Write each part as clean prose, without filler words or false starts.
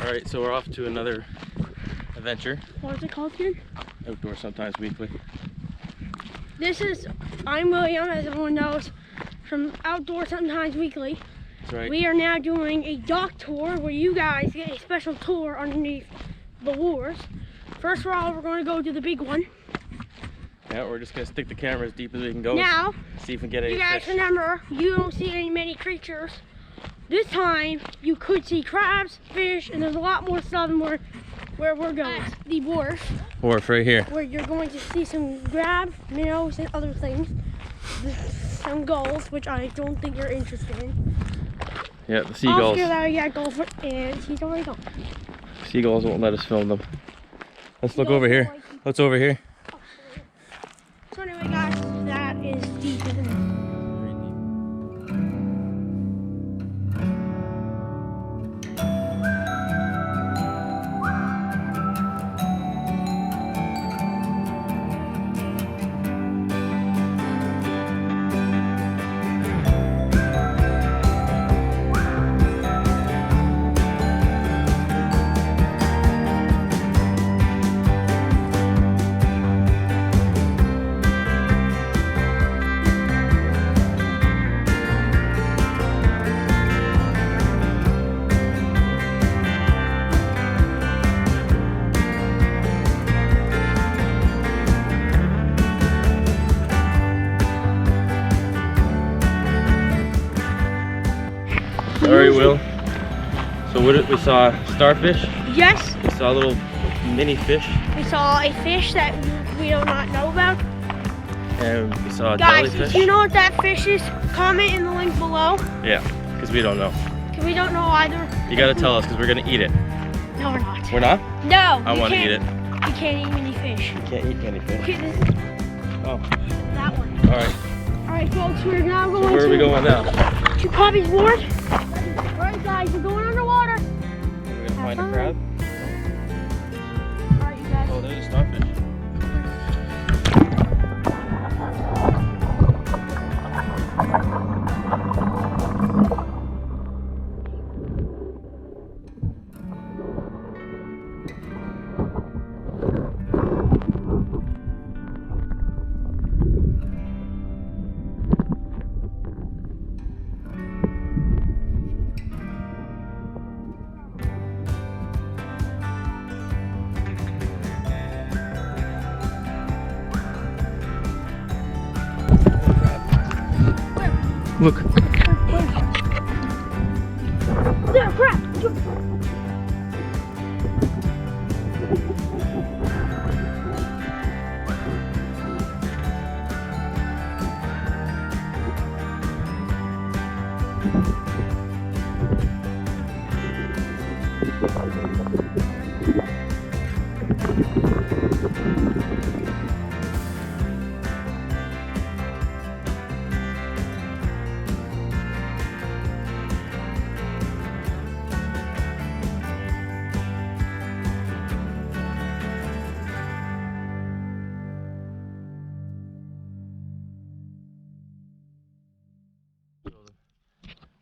Alright, so we're off to another adventure. What is it called here? Outdoor Sometimes Weekly. I'm William, as everyone knows, from Outdoor Sometimes Weekly. That's right. We are now doing a dock tour where you guys get a special tour underneath the wharves. First of all, we're going to go to the big one. Yeah, we're just going to stick the camera as deep as we can go. Now, see if we can get any you guys fish. remember, you don't see many creatures. This time, you could see crabs, fish, and there's a lot more stuff than where we're going. The wharf. Wharf right here. Where you're going to see some crabs, minnows, and other things. Some gulls, which I don't think you're interested in. Yeah, the seagulls. And he's already gone. Seagulls won't let us film them. Let's look over here. Let's over here. So anyway, guys, that is deep, isn't it? Alright, Will. So we saw starfish. Yes. We saw little mini fish. We saw a fish that we do not know about. And we saw a Guys, jellyfish. if you know what that fish is, comment in the link below. Yeah, because we don't know. Because we don't know either. You gotta tell us because we're gonna eat it. No, we're not. We're not? No. I want to eat it. You can't eat mini fish. You can't eat many fish. Okay, this, Oh. that one. Alright. Alright, folks, we're now going So where are we going now? to Poppy's Wharf. Alright, guys, we're going underwater. We're gonna find a fun. crab. Alright, you guys. Oh, there's a starfish. Look. There, crap!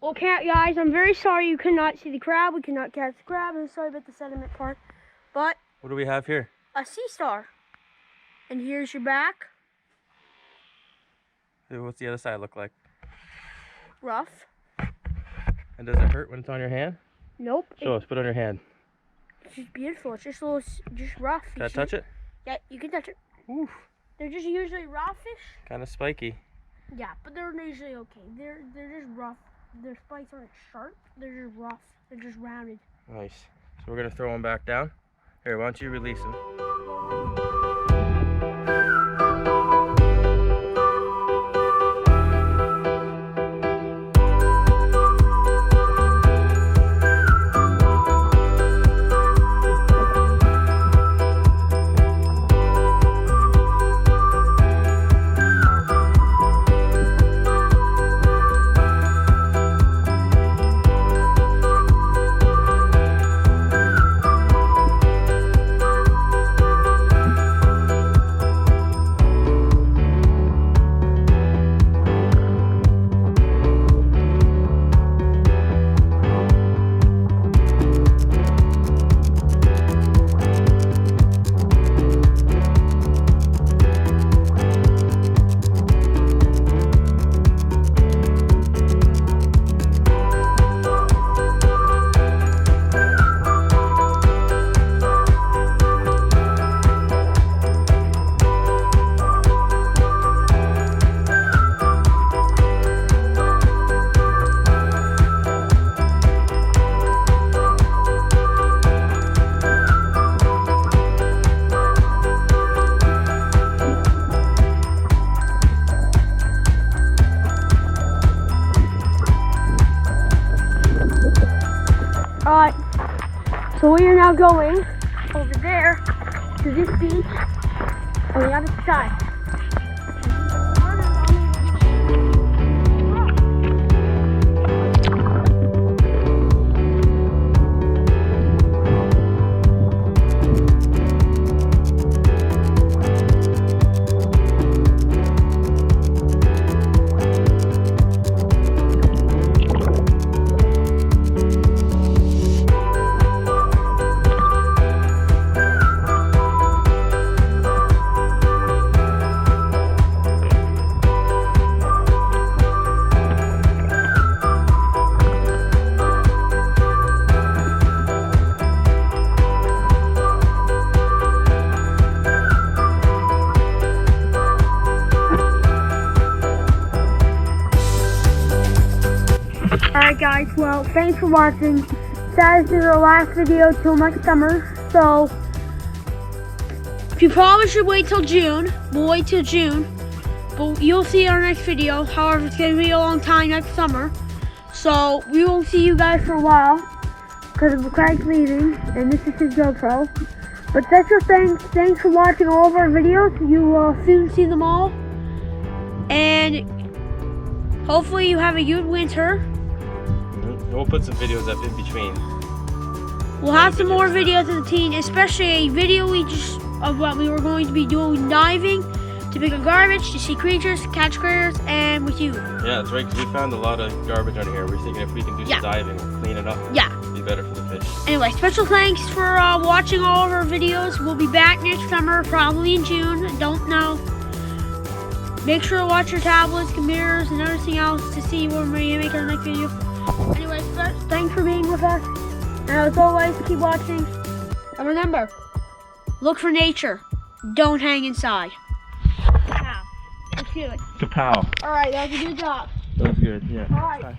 Okay, guys, I'm very sorry you could not see the crab. We could not catch the crab. I'm sorry about the sediment part. But What do we have here? a sea star. And here's your back. What's the other side look like? Rough. And does it hurt when it's on your hand? Nope. Show us. Put it on your hand. It's just beautiful. It's just a little, just rough. Can I touch it? Yeah, you can touch it. Oof. They're just usually raw fish. Kind of spiky. Yeah, but they're usually okay. They're just rough. Their spikes aren't sharp. They're just rough. They're just rounded. Nice. So we're gonna throw them back down. Here, why don't you release them? Alright, so we are now going over there to this beach on the other side. Alright guys, well, thanks for watching. That is our last video till next summer. So, you probably should wait till June. We'll wait till June. But you'll see our next video. However, it's going to be a long time next summer. So, we won't see you guys for a while. Because of Craig's leaving. And this is his GoPro. But that's your thing. Thanks for watching all of our videos. You will soon see them all. And hopefully you have a good winter. We'll put some videos up in between. We'll have some more videos of the teen, especially a video of what we were going to be doing diving, to pick up garbage, to see creatures, catch critters, and with you. Yeah, that's right, because we found a lot of garbage under here. We're thinking if we can do some diving, clean it up, it'd be better for the fish. Anyway, special thanks for watching all of our videos. We'll be back next summer, probably in June. I don't know. Make sure to watch your tablets, computers, and everything else to see when we make our next video. Anyway, thanks for being with us. And as always, keep watching. And remember, look for nature. Don't hang inside. Kapow. Let's do it. Kapow. Alright, that was a good job. That was good, yeah. Alright. Bye.